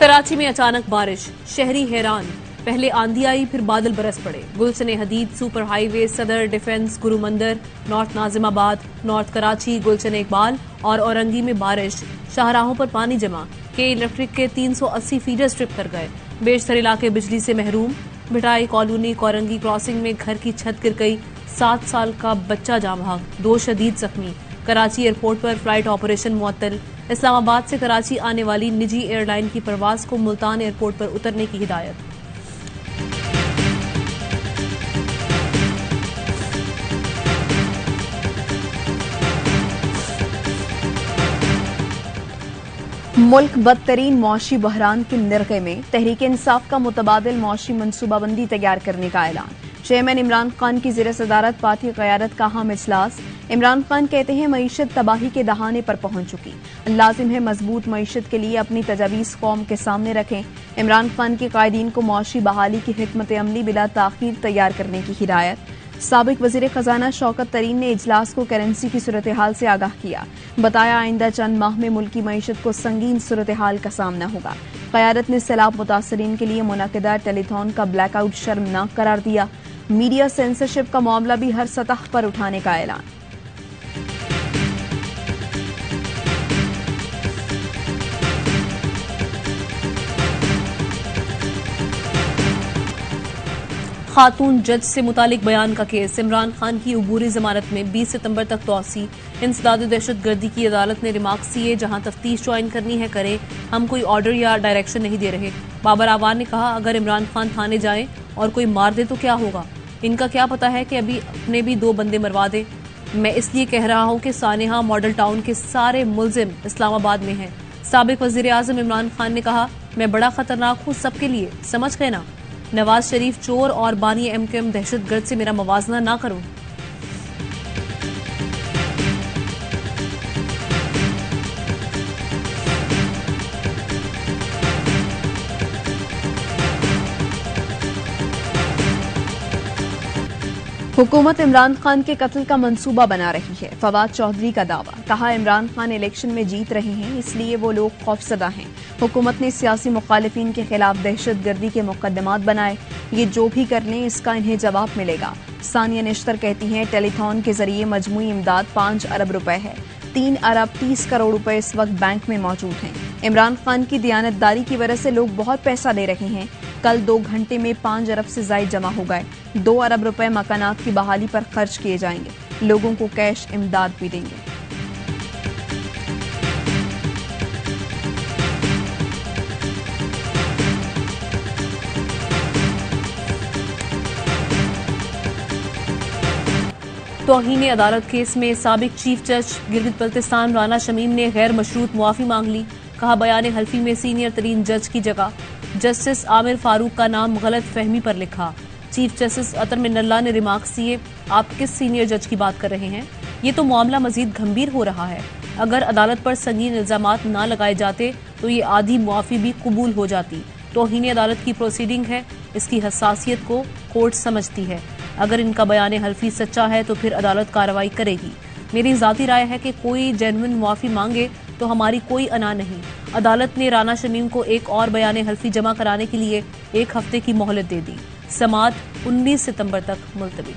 कराची में अचानक बारिश, शहरी हैरान। पहले आंधी आई, फिर बादल बरस पड़े। गुलशन हदीद सुपर हाईवे, सदर डिफेंस, गुरु मंदिर, नॉर्थ नाजिमाबाद, नॉर्थ कराची, गुलशन इकबाल और औरंगी में बारिश। शाहराहों पर पानी जमा। के इलेक्ट्रिक के 380 फीडर स्ट्रिप कर गए। बेशतर इलाके बिजली से महरूम। भिटाई कॉलोनी कोरंगी क्रॉसिंग में घर की छत गिर गई। 7 साल का बच्चा जाँ भाग, 2 शदीद जख्मी। कराची एयरपोर्ट पर फ्लाइट ऑपरेशन मुअत्तल। इस्लामाबाद से कराची आने वाली निजी एयरलाइन की परवाज को मुल्तान एयरपोर्ट पर उतरने की हिदायत। मुल्क बदतरीन मौशी बहरान के निर्के में, तहरीक इंसाफ का मुतबादिल मौशी मनसूबाबंदी तैयार करने का ऐलान। चेयरमैन इमरान खान की ज़ेर सदारत पार्टी क़यादत का अहम इजलास। इमरान खान कहते हैं मईशत तबाही के दहाने पर पहुंच चुकी, लाजिम है मजबूत मईशत के लिए अपनी तजावीज़ कौम के सामने रखें। इमरान खान के कायदीन को मौशी बहाली की हिकमत अमली बिला ताखीर तैयार करने की हिदायत। साबिक वज़ीर खजाना शौकत तरीन ने इजलास को करेंसी की सूरत हाल से आगाह किया। बताया आइंदा चंद माह में मुल्क की मईशत को संगीन सूरत हाल का सामना होगा। क़यादत ने सैलाब मुतासरीन के लिए मुनक़दा टेलीथॉन का ब्लैकआउट शर्मनाक करार दिया। मीडिया सेंसरशिप का मामला भी हर सतह पर उठाने का ऐलान। खातून जज से मुतालिक बयान का केस। इमरान खान की अबूरी जमानत में 20 सितंबर तक तौसी। इंसदाद दहशतगर्दी की अदालत ने रिमार्क्स दिए, जहां तफ्तीश ज्वाइन करनी है करें, हम कोई ऑर्डर या डायरेक्शन नहीं दे रहे। बाबर आवान ने कहा, अगर इमरान खान थाने जाएं और कोई मार दे तो क्या होगा? इनका क्या पता है कि अभी अपने भी 2 बंदे मरवा दे। मैं इसलिए कह रहा हूं कि सानेहा मॉडल टाउन के सारे मुलजिम इस्लामाबाद में हैं। साबिक वजीर आजम इमरान खान ने कहा, मैं बड़ा खतरनाक हूं सबके लिए, समझ गए ना? नवाज शरीफ चोर और बानी एमकेएम दहशतगर्द से मेरा मवाजना ना करो। हुकूमत इमरान खान के कत्ल का मंसूबा बना रही है। फवाद चौधरी का दावा। कहा, इमरान खान इलेक्शन में जीत रहे हैं, इसलिए वो लोग खौफजदा हैं। हुकूमत ने सियासी मुखालिफिन के खिलाफ दहशतगर्दी के मुकदमात बनाए। ये जो भी कर लें इसका इन्हें जवाब मिलेगा। सानिया निश्तर कहती हैं, टेलीथॉन के जरिए मजमूई इमदाद 5 अरब रुपए है। 3 अरब 30 करोड़ रुपए इस वक्त बैंक में मौजूद हैं। इमरान खान की दयानतदारी की वजह से लोग बहुत पैसा दे रहे हैं। कल 2 घंटे में 5 अरब से जायद जमा हो गए। 2 अरब रुपए मकानात की बहाली पर खर्च किए जाएंगे। लोगों को कैश इमदाद भी देंगे। तौहीन अदालत केस में साबिक चीफ जज गिलगित बल्तिस्तान राना शमीम ने गैर मशरूत मुआफी मांग ली। कहा, बयान हल्फी में सीनियर तरीन जज की जगह जस्टिस आमिर फारूक का नाम गलत फहमी पर लिखा। चीफ जस्टिस अतर मिन्नल्लाह ने रिमार्क्स दिए, आप किस सीनियर जज की बात कर रहे हैं? ये तो मामला मजीद गंभीर हो रहा है। अगर अदालत पर संगीन इल्जामात ना लगाए जाते तो ये आधी मुआफी भी कबूल हो जाती। तौहीन अदालत की प्रोसीडिंग है, इसकी हसासियत को कोर्ट समझती है। अगर इनका बयान हल्फी सच्चा है तो फिर अदालत कार्रवाई करेगी। मेरी जाती राय है कि कोई जेन्युइन मुआफी मांगे तो हमारी कोई अना नहीं। अदालत ने राना शमीम को एक और बयान हल्फी जमा कराने के लिए 1 हफ्ते की मोहलत दे दी। समाअत 19 सितंबर तक मुलतवी।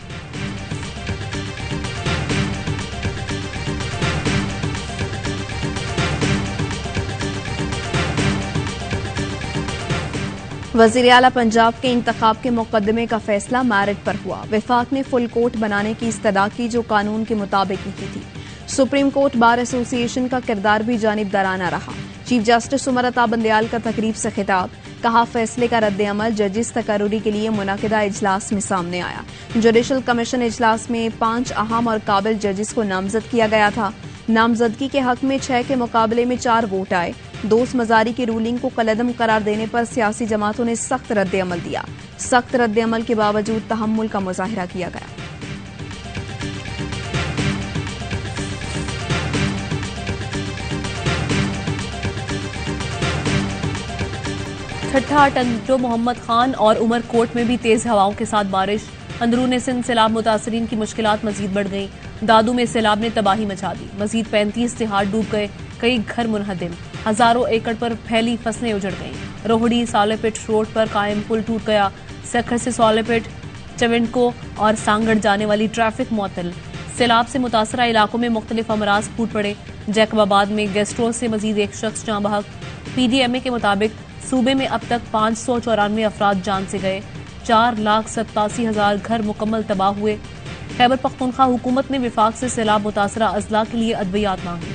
वज़ीर आला पंजाब के इंतखाब के मुकदमे का फैसला मैरिट पर हुआ। विफाक ने फुल कोर्ट बनाने की इस्तदा की, जो कानून के मुताबिक नहीं थी। सुप्रीम कोर्ट बार एसोसिएशन का किरदार भी जानिबदाराना रहा। चीफ जस्टिस उमर अता बंदयाल का तकरीब से खिताब। कहा, फैसले का रद्द अमल जजिस तकर्रुरी के लिए मुनक़दा इजलास में सामने आया। जुडिशल कमीशन इजलास में 5 अहम और काबिल जजिस को नामजद किया गया था। नामजदगी के हक में 6 के मुकाबले में 4 वोट आए। दोस्त मजारी की रूलिंग को कलअदम करार देने पर सियासी जमातों ने सख्त रद्द अमल दिया। सख्त रद्द अमल के बावजूद तहम्मुल का मुजाहिरा किया गया। ठट्ठा टंडो मोहम्मद खान और उमर कोट में भी तेज हवाओं के साथ बारिश। अंदरून सिंध सैलाब मुतासरीन की मुश्किलात मजीद बढ़ गई। दादू में सैलाब ने तबाही मचा दी। मजीद 35 तिहाड़ डूब गए, कई घर मुनहदिम। हजारों एकड़ पर फैली फसलें उजड़ गईं। रोहड़ी सालेपेट रोड पर कायम पुल टूट गया। सखर से सालेपेट, चविंडको और सांगड़ जाने वाली ट्रैफिक मुअत्तल। सैलाब से मुतासरा इलाकों में मुख्तलिफ अमराज फूट पड़े। जैकबाबाद में गेस्ट हाउस से मजीद एक शख्स जाँ बहक। PDMA के मुताबिक सूबे में अब तक 594 अफराद जान से गए। 4,87,000 घर मुकम्मल तबाह हुए। खैबर पख्तूनख्वा हुकूमत ने विफाक से सैलाब मुतासरा अजला के लिए अद्वियात मांगी।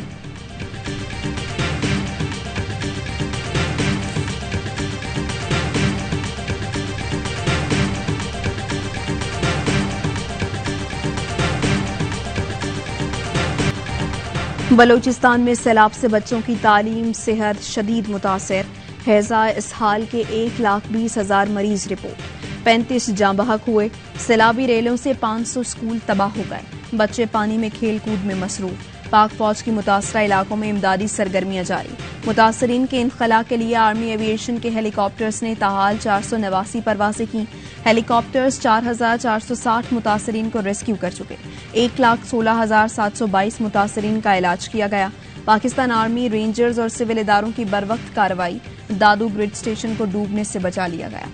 बलूचिस्तान में सैलाब से बच्चों की तालीम सेहत शदीद मुतासर। हैजा इसहाल के 1,20,000 मरीज रिपोर्ट। 35 जाँ बहक हुए। सैलाबी रेलों से 500 स्कूल तबाह हो गए। बच्चे पानी में खेल कूद में मसरूफ। पाक फौज की मुतासरा इलाकों में इमदादी सरगर्मियां जारी। मुतासरीन के इनखला के लिए आर्मी एविएशन के हेलीकॉप्टर्स ने ताहाल 489 परवाजें की। हेलीकॉप्टर्स 4,460 मुतासरीन को रेस्क्यू कर चुके। 1,16,722 मुतासरीन का इलाज किया गया। पाकिस्तान आर्मी, रेंजर्स और सिविल इदारों की बरवक्त कार्रवाई। दादू ग्रिड स्टेशन को डूबने से बचा लिया गया।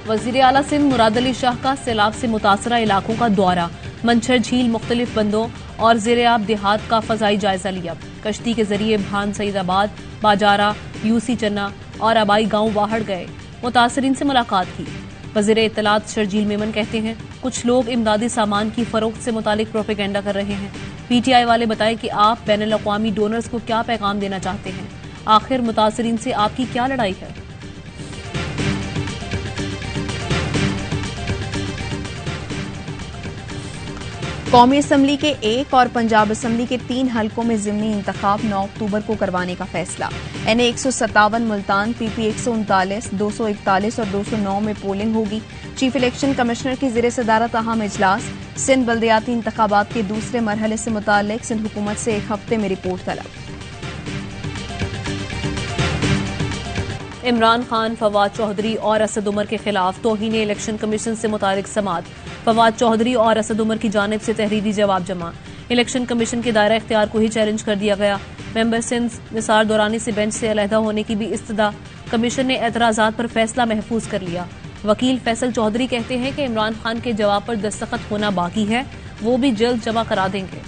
वजीर आला सिंध मुराद अली शाह का सैलाब से मुतासरा इलाकों का दौरा। मंछर झील, मुख्तलिफ बंदों और ज़ेर-ए-आब देहात का फजाई जायजा लिया। कश्ती के जरिए भान सईदाबाद, बाजारा, यूसी चन्ना और आबाई गांव बाहर गए। मुतासरीन से मुलाकात की। वजीर इत्तलात शर्जील मेमन कहते हैं कुछ लोग इमदादी सामान की फरोख्त से मुतालिक प्रोपेगेंडा कर रहे हैं। PTI वाले बताएं कि आप बैनुल अक़वामी डोनर्स को क्या पैगाम देना चाहते हैं। आखिर मुतासरीन से आपकी क्या लड़ाई है। कौमी असम्बली के 1 और पंजाब असम्बली के 3 हलकों में ज़िमनी इंतखाब 9 अक्टूबर को करवाने का फैसला। NA 157 मुल्तान, PP 139, 241 और 209 में पोलिंग होगी। चीफ इलेक्शन कमिश्नर की ज़ेर सदारत अहम इजलास। सिंध बल्दियाती इंतखाबात के दूसरे मरहले से मुताल्लिक सिंध हुकूमत से 1 हफ्ते में रिपोर्ट तलब। इमरान खान, फवाद चौधरी और असद उमर के खिलाफ तौहीन इलेक्शन कमीशन से मुतालिक समात। फवाद चौधरी और असद उमर की जानिब से तहरीरी जवाब जमा। इलेक्शन कमीशन के दायरा इख्तियार को ही चैलेंज कर दिया गया। मेंबर सिंध निसार दौरानी से बेंच से अलहदा होने की भी इस्तदा। कमीशन ने एतराजात पर फैसला महफूज कर लिया। वकील फैसल चौधरी कहते हैं कि इमरान खान के जवाब पर दस्तखत होना बाकी है, वो भी जल्द जमा करा देंगे।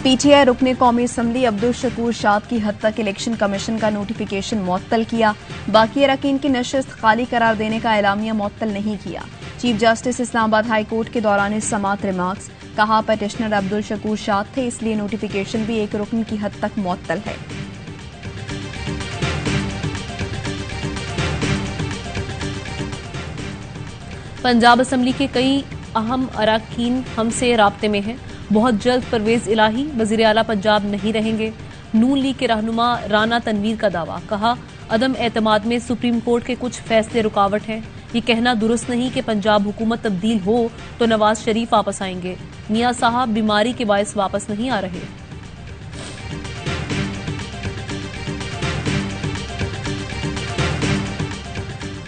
PTI रुकने कौमी असम्बली अब्दुल शकूर शाद की हद तक इलेक्शन कमीशन का नोटिफिकेशन मुअत्तल किया। बाकी अरकान की नशस्त खाली करार देने का एलामिया मुअत्तल नहीं किया। Chief justice Islamabad high court के दौरान समात रिमार्क्स। कहा पटिशनर अब्दुल शकूर शाद थे, इसलिए नोटिफिकेशन भी एक रुकन की हद तक मुअत्तल है। पंजाब असम्बली के कई अहम अरकान हमसे राब्ते में हैं। बहुत जल्द परवेज इलाही वजीर आला पंजाब नहीं रहेंगे। नून लीग के रहनुमा राना तनवीर का दावा। कहा अदम एतमाद में सुप्रीम कोर्ट के कुछ फैसले रुकावट हैं। ये कहना दुरुस्त नहीं कि पंजाब हुकूमत तब्दील हो तो नवाज शरीफ वापस आएंगे। मियां साहब बीमारी के बायस वापस नहीं आ रहे।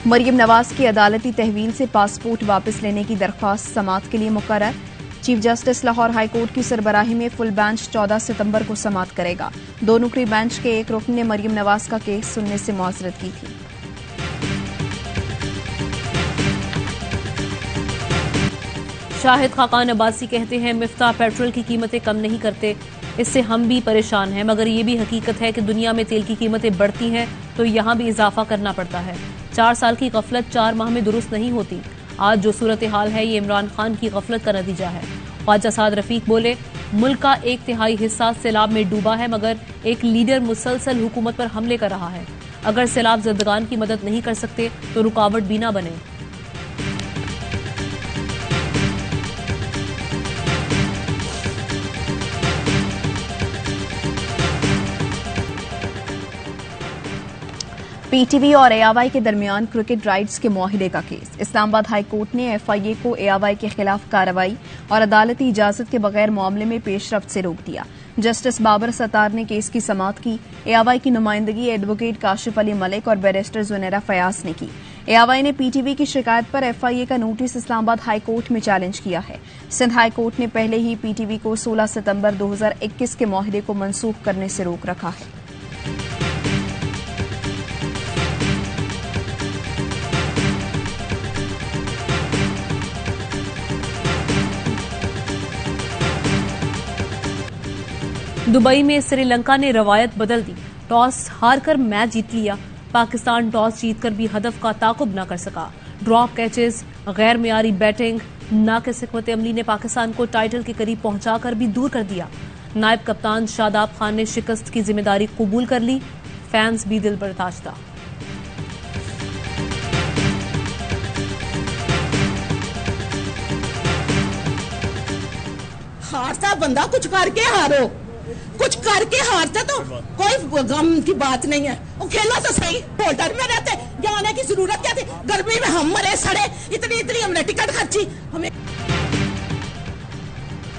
मरियम नवाज की अदालती तहवील से पासपोर्ट वापस लेने की दरख्वास्त समात के लिए मुकर्रर। Chief justice Lahore high court की सरबराही में फुल बेंच 14 सितंबर को समात करेगा। 2 नुकरी बेंच के एक रुकन ने मरियम नवाज का केस सुनने से मुआजरत की थी। शाहिद खाकान अब्बासी कहते हैं मिफ्ता पेट्रोल की कीमतें कम नहीं करते, इससे हम भी परेशान हैं, मगर ये भी हकीकत है कि दुनिया में तेल की कीमतें बढ़ती हैं तो यहाँ भी इजाफा करना पड़ता है। 4 साल की गफलत 4 माह में दुरुस्त नहीं होती। आज जो सूरत हाल है ये इमरान खान की गफलत का नतीजा है। ख्वाजा साद रफीक बोले मुल्क का 1/3 हिस्सा सैलाब में डूबा है, मगर एक लीडर मुसलसल हुकूमत पर हमले कर रहा है। अगर सैलाब ज़दगान की मदद नहीं कर सकते तो रुकावट भी ना बने। पीटीवी और एआवाई के दरमियान क्रिकेट राइट्स के मुआहदे का केस। इस्लामाबाद हाई कोर्ट ने एफआईए को एआवाई के खिलाफ कार्रवाई और अदालती इजाजत के बगैर मामले में पेशरफ्त से रोक दिया। जस्टिस बाबर सत्तार ने केस की समाअत की। एआवाई की नुमाइंदगी एडवोकेट काशिफ अली मलिक और बैरिस्टर जुनैरा फयाज ने की। एआवाई ने पीटीवी की शिकायत पर एफआईए का नोटिस इस्लामाबाद हाई कोर्ट में चैलेंज किया है। सिंध हाई कोर्ट ने पहले ही पीटीवी को 16 सितंबर 2021 के मुआहदे को मनसूख करने से रोक रखा है। दुबई में श्रीलंका ने रवायत बदल दी। टॉस हारकर मैच जीत लिया। पाकिस्तान टॉस जीतकर भी हदफ का ताकुब न कर सका। ड्रॉप कैचेस, गैर मियारी बैटिंग, नाकिस हिकमत अमली ने पाकिस्तान को टाइटल के करीब पहुंचाकर भी दूर कर दिया। नायब कप्तान शादाब खान ने शिकस्त की जिम्मेदारी कबूल कर ली। फैंस भी दिल बर्दाश्त था। हारता बंदा कुछ करके हारो, कुछ करके हारते तो कोई गम की बात नहीं है। वो खेलो तो सही। होटल में रहते, जाने की जरूरत क्या थी? गर्मी में हम मरे सड़े, इतनी हमने टिकट खर्ची। हमें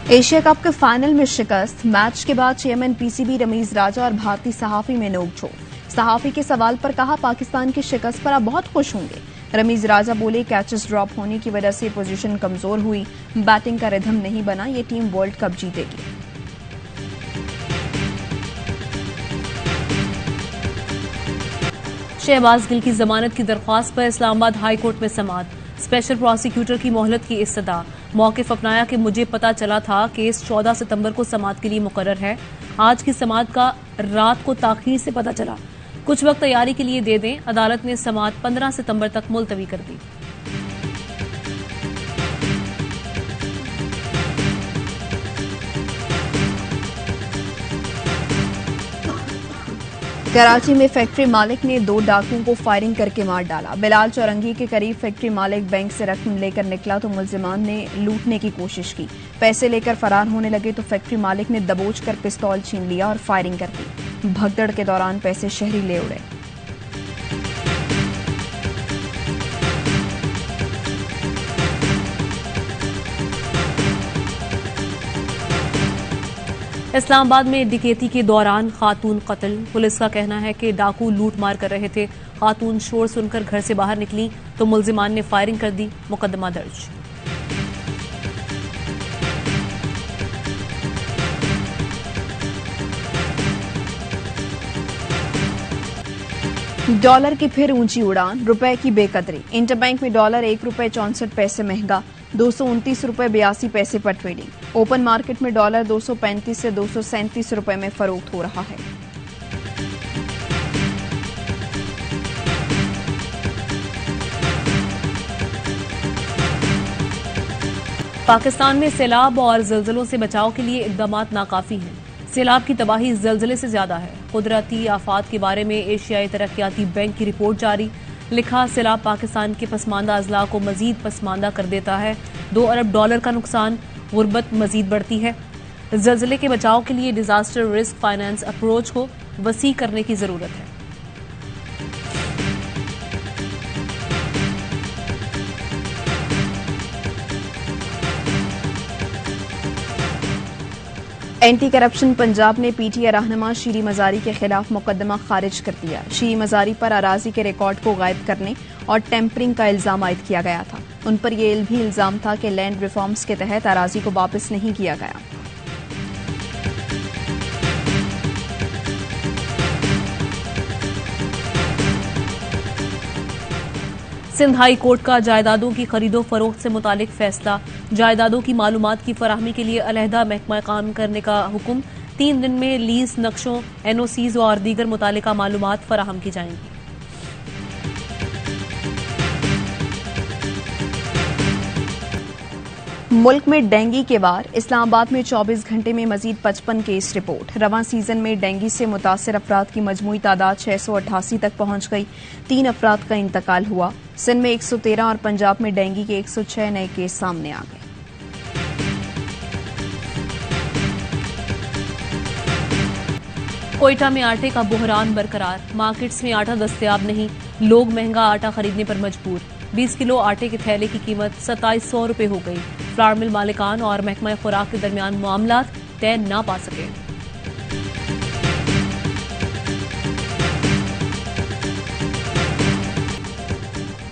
एशिया कप के फाइनल में शिकस्त। मैच के बाद चेयरमैन पीसीबी रमीज राजा और भारतीय सहाफी में नोकझोंक। सहाफी के सवाल पर कहा, पाकिस्तान की शिकस्त पर आप बहुत खुश होंगे। रमीज राजा बोले, कैचेस ड्रॉप होने की वजह से पोजीशन कमजोर हुई, बैटिंग का रिदम नहीं बना, ये टीम वर्ल्ड कप जीतेगी। शहबाज गिल की जमानत की दरख्वास्त पर इस्लामाबाद हाई कोर्ट में समाअत। स्पेशल प्रोसिक्यूटर की मोहलत की इस्तदा। मौक़िफ़ अपनाया कि मुझे पता चला था केस 14 सितंबर को समाअत के लिए मुकर्रर है। आज की समाअत का रात को ताख़ीर से पता चला। कुछ वक्त तैयारी के लिए दे दें। अदालत ने समाअत 15 सितंबर तक मुलतवी कर दी। कराची में फैक्ट्री मालिक ने 2 डाकुओं को फायरिंग करके मार डाला। बिलाल चौरंगी के करीब फैक्ट्री मालिक बैंक से रकम लेकर निकला तो मुल्जिमान ने लूटने की कोशिश की। पैसे लेकर फरार होने लगे तो फैक्ट्री मालिक ने दबोच कर पिस्तौल छीन लिया और फायरिंग कर दी। भगदड़ के दौरान पैसे शहरी ले उड़े। इस्लामाबाद में डिकेती के दौरान खातून कत्ल। पुलिस का कहना है कि डाकू लूट मार कर रहे थे। खातून शोर सुनकर घर से बाहर निकली तो मुल्जिमान ने फायरिंग कर दी। मुकदमा दर्ज। डॉलर की फिर ऊंची उड़ान, रुपए की बेकदरी। इंटरबैंक में डॉलर ₹1.64 महंगा, 229 रुपए 82 पैसे पर ट्रेडिंग। ओपन मार्केट में डॉलर 235 से 237 रुपए में फरोख्त हो रहा है। पाकिस्तान में सैलाब और जल्जलों से बचाव के लिए इकदामात नाकाफी हैं। सैलाब की तबाही जल्जले से ज्यादा है। कुदरती आफात के बारे में एशियाई तरक्याती बैंक की रिपोर्ट जारी। लिखा, सैलाब पाकिस्तान के पसमानदा अजला को मजीद पसमानदा कर देता है। $2 अरब का नुकसान, गुर्बत मजीद बढ़ती है। जल्जले के बचाव के लिए डिजास्टर रिस्क फाइनेंस अप्रोच को वसी करने की जरूरत है। एंटी करप्शन पंजाब ने पीटीआई रहनुमा शीरी मजारी के खिलाफ मुकदमा खारिज कर दिया। शीरी मजारी पर अराजी के रिकॉर्ड को गायब करने और टेम्परिंग का इल्जाम आयद किया गया था। उन पर यह भी इल्जाम था कि लैंड रिफॉर्म्स के तहत अराजी को वापस नहीं किया गया। सिंध हाई कोर्ट का जायदादों की खरीदो फरोख्त से मुतालिक फैसला। जायदादों की मालूमात की फराहमी के लिए अलहदा महकमा काम करने का हुक्म। 3 दिन में लीज नक्शों, एनओसीज और दीगर मुतालिका मालूमात फराहम की जाएंगी। मुल्क में डेंगू के वार। इस्लामाबाद में 24 घंटे में मजीद 55 केस रिपोर्ट। रवां सीजन में डेंगू से मुतासर अफराद की मजमूई तादाद 688 तक पहुंच गई। 3 अफराद का इंतकाल हुआ। सिंध में 113 और पंजाब में डेंगू के 106 नए केस सामने आ गए। कोयटा में आटे का बुहरान बरकरार, मार्केट्स में आटा दस्तयाब नहीं, लोग महंगा आटा खरीदने पर मजबूर। 20 किलो आटे के थैले की कीमत 2700 रुपए हो गई। फ्लावर मिल मालिकान और महकमा खुराक के दरमियान मामलात तय न पा सके।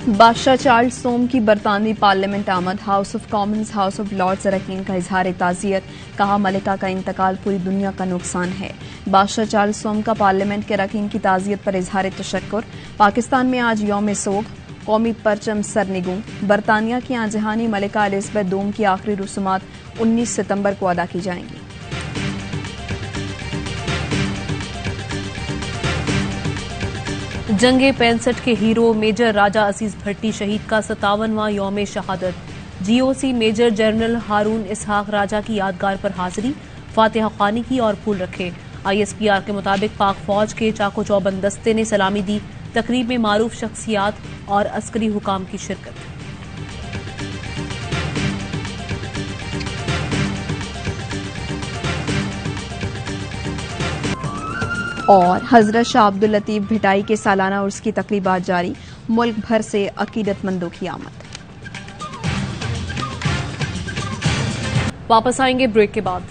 बादशाह चार्ल्स सोम की बरतानवी पार्लियामेंट आमद, House of Commons House of Lords अरकान का इजहार ताज़ियत, कहा मलिका का इंतकाल पूरी दुनिया का नुकसान है। बादशाह चार्ल्स सोम का पार्लियामेंट के अरकान की ताज़ियत पर इजहार तशक्कुर। पाकिस्तान में आज यौम सोग, कौमी परचम सरनिगूं। बरतानिया की आजहानी मलिका एलिज़ाबेथ दोम की आखिरी रसूमात 19 सितंबर को अदा की जाएंगी। जंगे 65 के हीरो मेजर राजा अजीज भट्टी शहीद का 57वां यौम शहादत। जीओसी मेजर जनरल हारून इसहाक राजा की यादगार पर हाजिरी, फातिहा खानी की और फूल रखे। ISPR के मुताबिक पाक फौज के चाको चौबंद दस्ते ने सलामी दी। तकरीब में मारूफ शख्सियात और अस्करी हुकाम की शिरकत। और हजरत शाह अब्दुल लतीफ भिटाई के सालाना उर्स की तकरीबात जारी, मुल्क भर से अकीदतमंदों की आमद। वापस आएंगे ब्रेक के बाद।